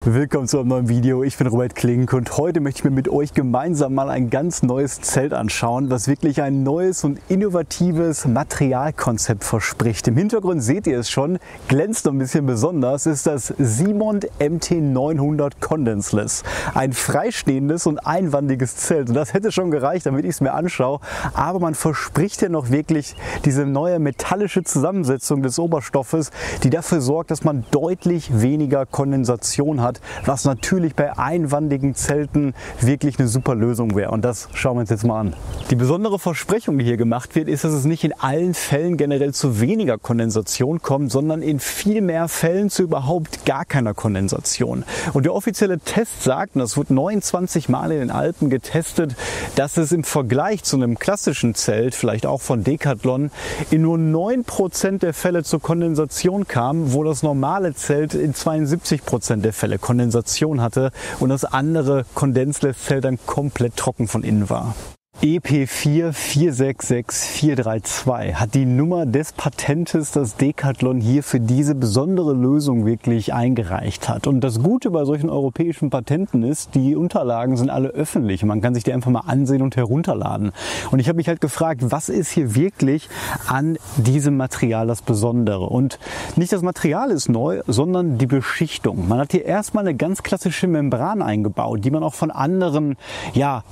Willkommen zu einem neuen Video. Ich bin Robert Klink und heute möchte ich mir mit euch gemeinsam mal ein ganz neues Zelt anschauen, was wirklich ein neues und innovatives Materialkonzept verspricht. Im Hintergrund seht ihr es schon, glänzt noch ein bisschen besonders, ist das Simont MT900 Condenseless. Ein freistehendes und einwandiges Zelt und das hätte schon gereicht, damit ich es mir anschaue, aber man verspricht ja noch wirklich diese neue metallische Zusammensetzung des Oberstoffes, die dafür sorgt, dass man deutlich weniger Kondensation hat, was natürlich bei einwandigen Zelten wirklich eine super Lösung wäre. Und das schauen wir uns jetzt mal an. Die besondere Versprechung, die hier gemacht wird, ist, dass es nicht in allen Fällen generell zu weniger Kondensation kommt, sondern in viel mehr Fällen zu überhaupt gar keiner Kondensation. Und der offizielle Test sagt, und das wird 29 Mal in den Alpen getestet, dass es im Vergleich zu einem klassischen Zelt, vielleicht auch von Decathlon, in nur 9% der Fälle zur Kondensation kam, wo das normale Zelt in 72% der Fälle Kondensation hatte und das andere Condenseless-Zelt dann komplett trocken von innen war. EP466432 hat die Nummer des Patentes, das Decathlon hier für diese besondere Lösung wirklich eingereicht hat. Und das Gute bei solchen europäischen Patenten ist, die Unterlagen sind alle öffentlich. Man kann sich die einfach mal ansehen und herunterladen. Und ich habe mich halt gefragt, was ist hier wirklich an diesem Material das Besondere? Und nicht das Material ist neu, sondern die Beschichtung. Man hat hier erstmal eine ganz klassische Membran eingebaut, die man auch von anderen,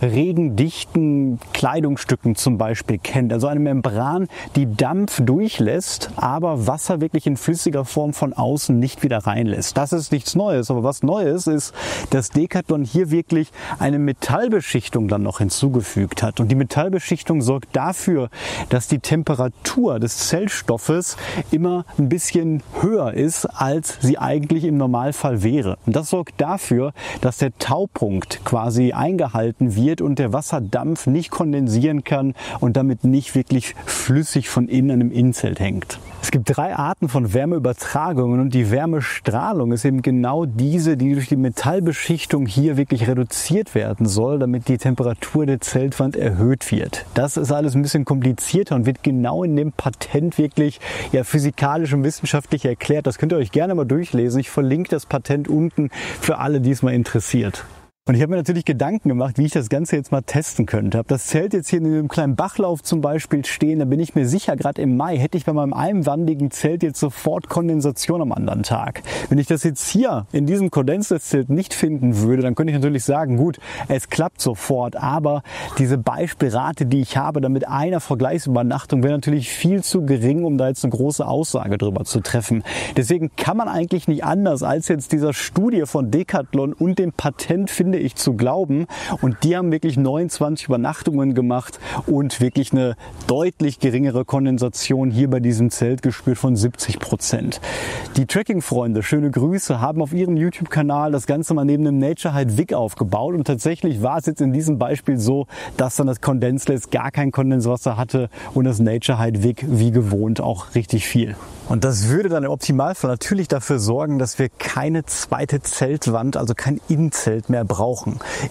regendichten Kleidungsstücken zum Beispiel kennt. Also eine Membran, die Dampf durchlässt, aber Wasser wirklich in flüssiger Form von außen nicht wieder reinlässt. Das ist nichts Neues, aber was Neues ist, dass Decathlon hier wirklich eine Metallbeschichtung dann noch hinzugefügt hat. Und die Metallbeschichtung sorgt dafür, dass die Temperatur des Zeltstoffes immer ein bisschen höher ist, als sie eigentlich im Normalfall wäre. Und das sorgt dafür, dass der Taupunkt quasi eingehalten wird und der Wasserdampf nicht kondensieren kann und damit nicht wirklich flüssig von innen an einem Innenzelt hängt. Es gibt 3 Arten von Wärmeübertragungen und die Wärmestrahlung ist eben genau diese, die durch die Metallbeschichtung hier wirklich reduziert werden soll, damit die Temperatur der Zeltwand erhöht wird. Das ist alles ein bisschen komplizierter und wird genau in dem Patent wirklich physikalisch und wissenschaftlich erklärt. Das könnt ihr euch gerne mal durchlesen. Ich verlinke das Patent unten für alle, die es mal interessiert. Und ich habe mir natürlich Gedanken gemacht, wie ich das Ganze jetzt mal testen könnte. Habe das Zelt jetzt hier in einem kleinen Bachlauf zum Beispiel stehen. Da bin ich mir sicher, gerade im Mai hätte ich bei meinem einwandigen Zelt jetzt sofort Kondensation am anderen Tag. Wenn ich das jetzt hier in diesem Condenseless-Zelt nicht finden würde, dann könnte ich natürlich sagen, gut, es klappt sofort. Aber diese Beispielrate, die ich habe, dann mit einer Vergleichsübernachtung, wäre natürlich viel zu gering, um da jetzt eine große Aussage drüber zu treffen. Deswegen kann man eigentlich nicht anders, als jetzt dieser Studie von Decathlon und dem Patent, finde ich, zu glauben. Und die haben wirklich 29 Übernachtungen gemacht und wirklich eine deutlich geringere Kondensation hier bei diesem Zelt gespürt von 70%. Die Trekking-Freunde, schöne Grüße, haben auf ihrem YouTube-Kanal das Ganze mal neben dem Naturehide Wig aufgebaut und tatsächlich war es jetzt in diesem Beispiel so, dass dann das Condenseless gar kein Kondenswasser hatte und das Naturehide Wig wie gewohnt auch richtig viel. Und das würde dann im Optimalfall natürlich dafür sorgen, dass wir keine zweite Zeltwand, also kein Innenzelt mehr brauchen.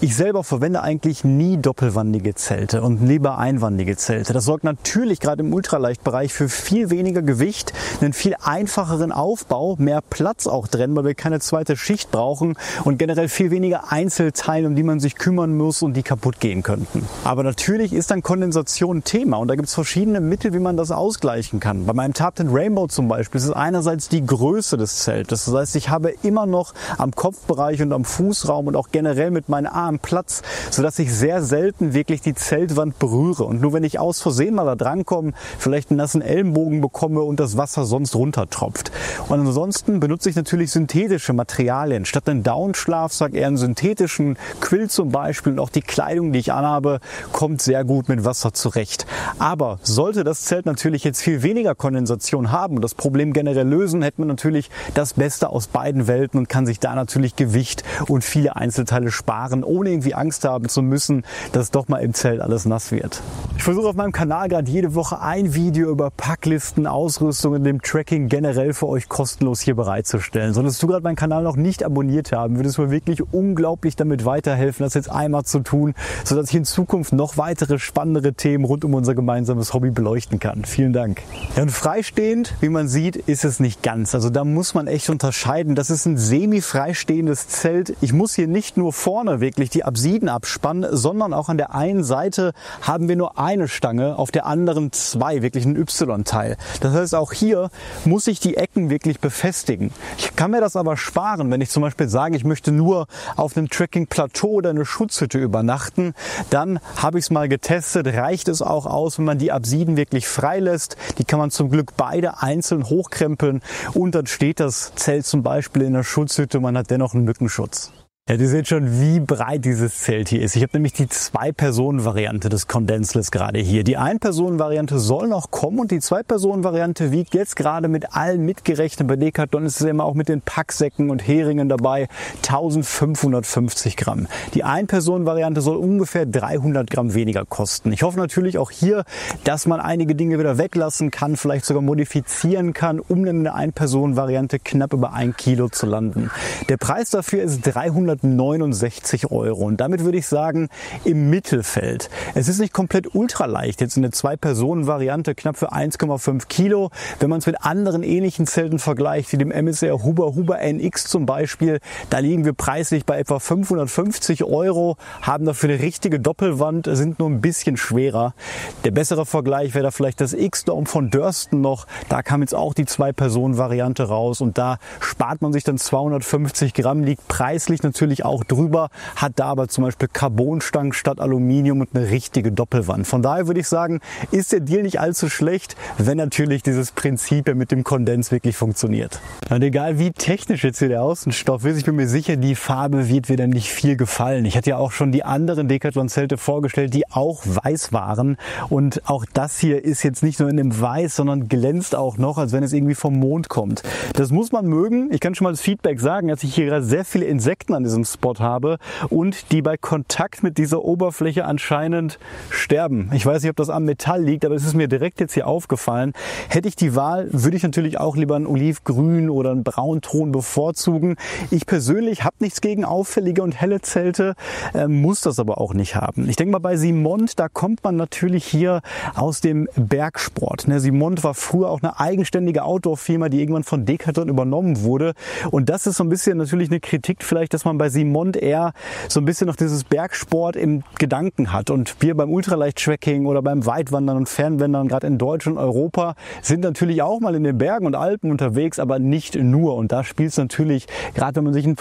Ich selber verwende eigentlich nie doppelwandige Zelte und lieber einwandige Zelte. Das sorgt natürlich gerade im Ultraleichtbereich für viel weniger Gewicht, einen viel einfacheren Aufbau, mehr Platz auch drin, weil wir keine zweite Schicht brauchen und generell viel weniger Einzelteile, um die man sich kümmern muss und die kaputt gehen könnten. Aber natürlich ist dann Kondensation ein Thema und da gibt es verschiedene Mittel, wie man das ausgleichen kann. Bei meinem Tartan Rainbow zum Beispiel ist es einerseits die Größe des Zeltes. Das heißt, ich habe immer noch am Kopfbereich und am Fußraum und auch generell mit meinen Armen Platz, sodass ich sehr selten wirklich die Zeltwand berühre. Und nur wenn ich aus Versehen mal da drankomme, vielleicht einen nassen Ellenbogen bekomme und das Wasser sonst runtertropft. Und ansonsten benutze ich natürlich synthetische Materialien. Statt einen Downschlafsack eher einen synthetischen Quill zum Beispiel. Und auch die Kleidung, die ich anhabe, kommt sehr gut mit Wasser zurecht. Aber sollte das Zelt natürlich jetzt viel weniger Kondensation haben und das Problem generell lösen, hätte man natürlich das Beste aus beiden Welten und kann sich da natürlich Gewicht und viele Einzelteile sparen, ohne irgendwie Angst haben zu müssen, dass doch mal im Zelt alles nass wird. Ich versuche auf meinem Kanal gerade jede Woche ein Video über Packlisten, Ausrüstung und dem Tracking generell für euch kostenlos hier bereitzustellen. Solltest du gerade meinen Kanal noch nicht abonniert haben, würde es mir wirklich unglaublich damit weiterhelfen, das jetzt einmal zu tun, sodass ich in Zukunft noch weitere spannendere Themen rund um unser gemeinsames Hobby beleuchten kann. Vielen Dank. Ja, und freistehend, wie man man sieht, ist es nicht ganz. Also da muss man echt unterscheiden. Das ist ein semi-freistehendes Zelt. Ich muss hier nicht nur vorne wirklich die Apsiden abspannen, sondern auch an der einen Seite haben wir nur eine Stange, auf der anderen zwei, wirklich ein Y-Teil. Das heißt, auch hier muss ich die Ecken wirklich befestigen. Ich kann mir das aber sparen, wenn ich zum Beispiel sage, ich möchte nur auf einem Trekking-Plateau oder eine Schutzhütte übernachten. Dann habe ich es mal getestet, reicht es auch aus, wenn man die Apsiden wirklich frei lässt. Die kann man zum Glück beide einzeln hochkrempeln und dann steht das Zelt zum Beispiel in der Schutzhütte, man hat dennoch einen Mückenschutz. Ja, ihr seht schon, wie breit dieses Zelt hier ist. Ich habe nämlich die 2-Personen-Variante des Condenseless gerade hier. Die 1-Personen-Variante soll noch kommen und die 2-Personen-Variante wiegt jetzt gerade mit allen mitgerechnet. Bei Decathlon ist es immer auch mit den Packsäcken und Heringen dabei 1550 Gramm. Die 1-Personen-Variante soll ungefähr 300 Gramm weniger kosten. Ich hoffe natürlich auch hier, dass man einige Dinge wieder weglassen kann, vielleicht sogar modifizieren kann, um dann in der 1-Personen-Variante knapp über 1 Kilo zu landen. Der Preis dafür ist 369 € und damit würde ich sagen im Mittelfeld. Es ist nicht komplett ultraleicht, jetzt in der 2-Personen-Variante knapp für 1,5 Kilo. Wenn man es mit anderen ähnlichen Zelten vergleicht, wie dem MSR Huber NX zum Beispiel, da liegen wir preislich bei etwa 550 €, haben dafür eine richtige Doppelwand, sind nur ein bisschen schwerer. Der bessere Vergleich wäre da vielleicht das X-Dome von Dörsten noch. Da kam jetzt auch die 2-Personen-Variante raus und da spart man sich dann 250 Gramm, liegt preislich natürlich auch drüber, hat da aber zum Beispiel Carbonstangen statt Aluminium und eine richtige Doppelwand. Von daher würde ich sagen, ist der Deal nicht allzu schlecht, wenn natürlich dieses Prinzip mit dem Kondens wirklich funktioniert. Und egal wie technisch jetzt hier der Außenstoff ist, ich bin mir sicher, die Farbe wird mir dann nicht viel gefallen. Ich hatte ja auch schon die anderen Decathlon-Zelte vorgestellt, die auch weiß waren und auch das hier ist jetzt nicht nur in dem Weiß, sondern glänzt auch noch, als wenn es irgendwie vom Mond kommt. Das muss man mögen. Ich kann schon mal das Feedback sagen, dass ich hier gerade sehr viele Insekten an diesem Spot habe und die bei Kontakt mit dieser Oberfläche anscheinend sterben. Ich weiß nicht, ob das am Metall liegt, aber es ist mir direkt jetzt hier aufgefallen. Hätte ich die Wahl, würde ich natürlich auch lieber ein Olivgrün oder einen Braunton bevorzugen. Ich persönlich habe nichts gegen auffällige und helle Zelte, muss das aber auch nicht haben. Ich denke mal bei Simont, da kommt man natürlich hier aus dem Bergsport. Simont war früher auch eine eigenständige Outdoor-Firma, die irgendwann von Decathlon übernommen wurde und das ist so ein bisschen natürlich eine Kritik vielleicht, dass man bei Simont eher so ein bisschen noch dieses Bergsport im Gedanken hat. Und wir beim Ultraleicht-Tracking oder beim Weitwandern und Fernwandern, gerade in Deutschland und Europa, sind natürlich auch mal in den Bergen und Alpen unterwegs, aber nicht nur. Und da spielt es natürlich, gerade wenn man sich ein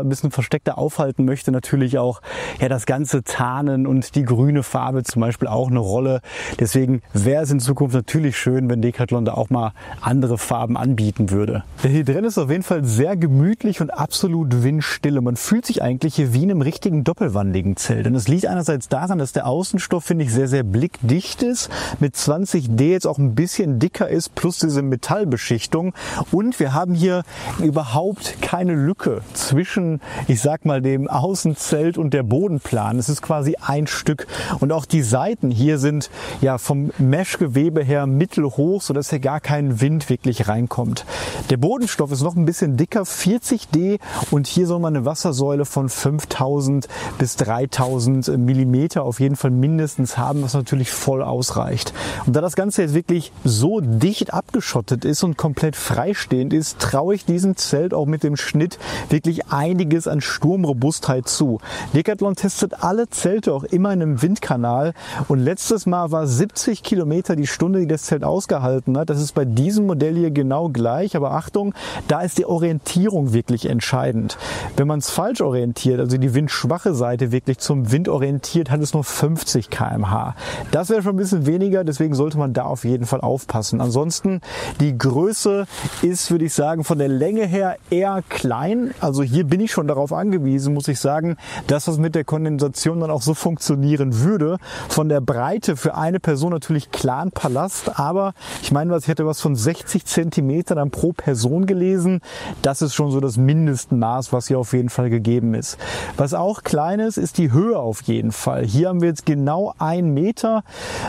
bisschen versteckter aufhalten möchte, natürlich auch das ganze Tarnen und die grüne Farbe zum Beispiel auch eine Rolle. Deswegen wäre es in Zukunft natürlich schön, wenn Decathlon da auch mal andere Farben anbieten würde. Hier drin ist auf jeden Fall sehr gemütlich und absolut windstill. Man fühlt sich eigentlich hier wie in einem richtigen doppelwandigen Zelt. Und es liegt einerseits daran, dass der Außenstoff, finde ich, sehr, sehr blickdicht ist, mit 20D jetzt auch ein bisschen dicker ist, plus diese Metallbeschichtung. Und wir haben hier überhaupt keine Lücke zwischen, ich sag mal, dem Außenzelt und der Bodenplan. Es ist quasi ein Stück. Und auch die Seiten hier sind vom Meshgewebe her mittelhoch, sodass hier gar kein Wind wirklich reinkommt. Der Bodenstoff ist noch ein bisschen dicker, 40D, und hier soll man eine Wassersäule von 5000 bis 3000 Millimeter auf jeden Fall mindestens haben, was natürlich voll ausreicht. Und da das Ganze jetzt wirklich so dicht abgeschottet ist und komplett freistehend ist, traue ich diesem Zelt auch mit dem Schnitt wirklich einiges an Sturmrobustheit zu. Decathlon testet alle Zelte auch immer in einem Windkanal und letztes Mal war 70 Kilometer die Stunde, die das Zelt ausgehalten hat. Das ist bei diesem Modell hier genau gleich, aber Achtung, da ist die Orientierung wirklich entscheidend. Wenn man es falsch orientiert, also die windschwache Seite wirklich zum Wind orientiert, hat es nur 50 km/h. Das wäre schon ein bisschen weniger, deswegen sollte man da auf jeden Fall aufpassen. Ansonsten, die Größe ist, würde ich sagen, von der Länge her eher klein. Also hier bin ich schon darauf angewiesen, muss ich sagen, dass das mit der Kondensation dann auch so funktionieren würde. Von der Breite für eine Person natürlich klar ein Palast, aber ich meine, ich hätte was von 60 cm dann pro Person gelesen. Das ist schon so das Mindestmaß, was hier auf jeden Fall Fall gegeben ist. Was auch klein ist die Höhe auf jeden Fall. Hier haben wir jetzt genau 1 Meter.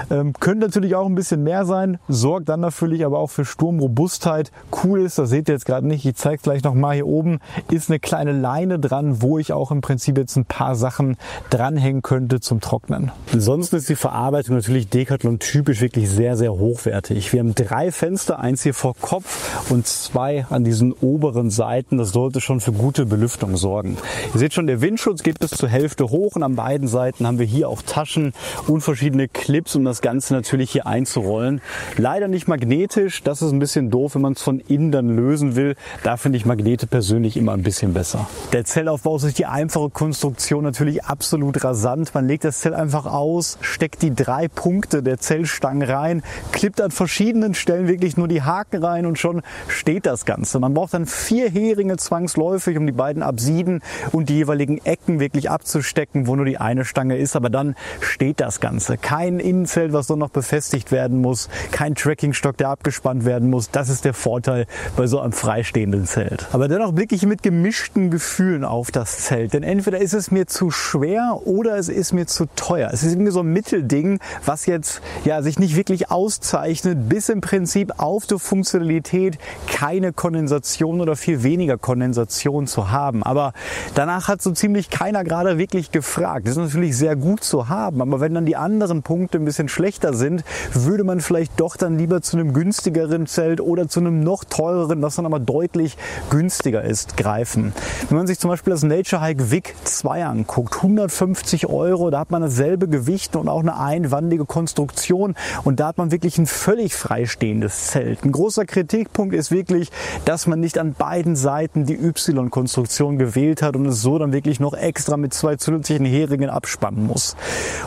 Könnte natürlich auch ein bisschen mehr sein, sorgt dann natürlich aber auch für Sturmrobustheit. Cool ist, das seht ihr jetzt gerade nicht, ich zeige es gleich nochmal, hier oben ist eine kleine Leine dran, wo ich auch im Prinzip jetzt ein paar Sachen dranhängen könnte zum Trocknen. Ansonsten ist die Verarbeitung natürlich Decathlon typisch wirklich sehr, sehr hochwertig. Wir haben 3 Fenster, eins hier vor Kopf und 2 an diesen oberen Seiten. Das sollte schon für gute Belüftung sorgen. Ihr seht schon, der Windschutz geht bis zur Hälfte hoch und an beiden Seiten haben wir hier auch Taschen und verschiedene Clips, um das Ganze natürlich hier einzurollen. Leider nicht magnetisch, das ist ein bisschen doof, wenn man es von innen dann lösen will. Da finde ich Magnete persönlich immer ein bisschen besser. Der Zellaufbau ist durch die einfache Konstruktion natürlich absolut rasant. Man legt das Zell einfach aus, steckt die 3 Punkte der Zellstangen rein, klippt an verschiedenen Stellen wirklich nur die Haken rein und schon steht das Ganze. Man braucht dann 4 Heringe zwangsläufig, um die beiden Apsiden und die jeweiligen Ecken wirklich abzustecken, wo nur die eine Stange ist, aber dann steht das Ganze. Kein Innenzelt, was noch befestigt werden muss, kein Trackingstock, der abgespannt werden muss. Das ist der Vorteil bei so einem freistehenden Zelt. Aber dennoch blicke ich mit gemischten Gefühlen auf das Zelt, denn entweder ist es mir zu schwer oder es ist mir zu teuer. Es ist irgendwie so ein Mittelding, was jetzt sich nicht wirklich auszeichnet, bis im Prinzip auf der Funktionalität keine Kondensation oder viel weniger Kondensation zu haben. Aber danach hat so ziemlich keiner gerade wirklich gefragt. Das ist natürlich sehr gut zu haben, aber wenn dann die anderen Punkte ein bisschen schlechter sind, würde man vielleicht doch dann lieber zu einem günstigeren Zelt oder zu einem noch teureren, was dann aber deutlich günstiger ist, greifen. Wenn man sich zum Beispiel das Naturehike Vic 2 anguckt, 150 €, da hat man dasselbe Gewicht und auch eine einwandige Konstruktion und da hat man wirklich ein völlig freistehendes Zelt. Ein großer Kritikpunkt ist wirklich, dass man nicht an beiden Seiten die Y-Konstruktion gewählt hat und es so dann wirklich noch extra mit 2 zusätzlichen Heringen abspannen muss.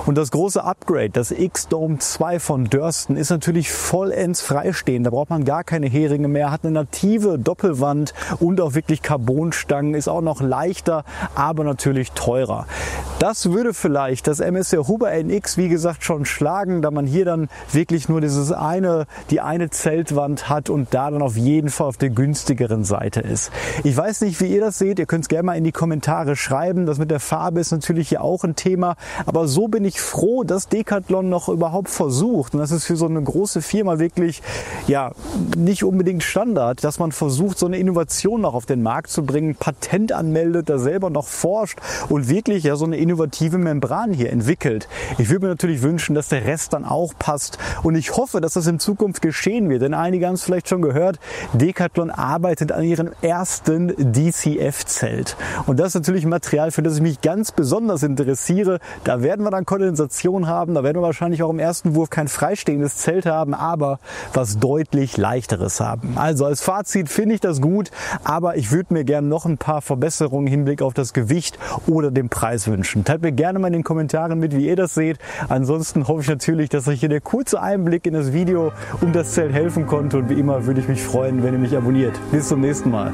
Und das große Upgrade, das X-Dome 2 von Durston, ist natürlich vollends freistehend. Da braucht man gar keine Heringe mehr, hat eine native Doppelwand und auch wirklich Carbonstangen, ist auch noch leichter, aber natürlich teurer. Das würde vielleicht das MSC Huber NX, wie gesagt, schon schlagen, da man hier dann wirklich nur die eine Zeltwand hat und da dann auf jeden Fall auf der günstigeren Seite ist. Ich weiß nicht, wie ihr das seht, ihr könnt es gerne mal in die Kommentare schreiben. Das mit der Farbe ist natürlich hier auch ein Thema, aber so bin ich froh, dass Decathlon noch überhaupt versucht, und das ist für so eine große Firma wirklich nicht unbedingt Standard, dass man versucht, so eine Innovation noch auf den Markt zu bringen, Patent anmeldet, da selber noch forscht und wirklich so eine innovative Membran hier entwickelt. Ich würde mir natürlich wünschen, dass der Rest dann auch passt und ich hoffe, dass das in Zukunft geschehen wird, denn einige haben es vielleicht schon gehört, Decathlon arbeitet an ihrem ersten DCF-Zelt und das ist natürlich ein Material, für das ich mich ganz besonders interessiere. Da werden wir dann Kondensation haben, da werden wir wahrscheinlich auch im ersten Wurf kein freistehendes Zelt haben, aber was deutlich leichteres haben. Also als Fazit finde ich das gut, aber ich würde mir gerne noch ein paar Verbesserungen im Hinblick auf das Gewicht oder den Preis wünschen. Teilt mir gerne mal in den Kommentaren mit, wie ihr das seht. Ansonsten hoffe ich natürlich, dass euch hier der kurze Einblick in das Video um das Zelt helfen konnte und wie immer würde ich mich freuen, wenn ihr mich abonniert. Bis zum nächsten Mal.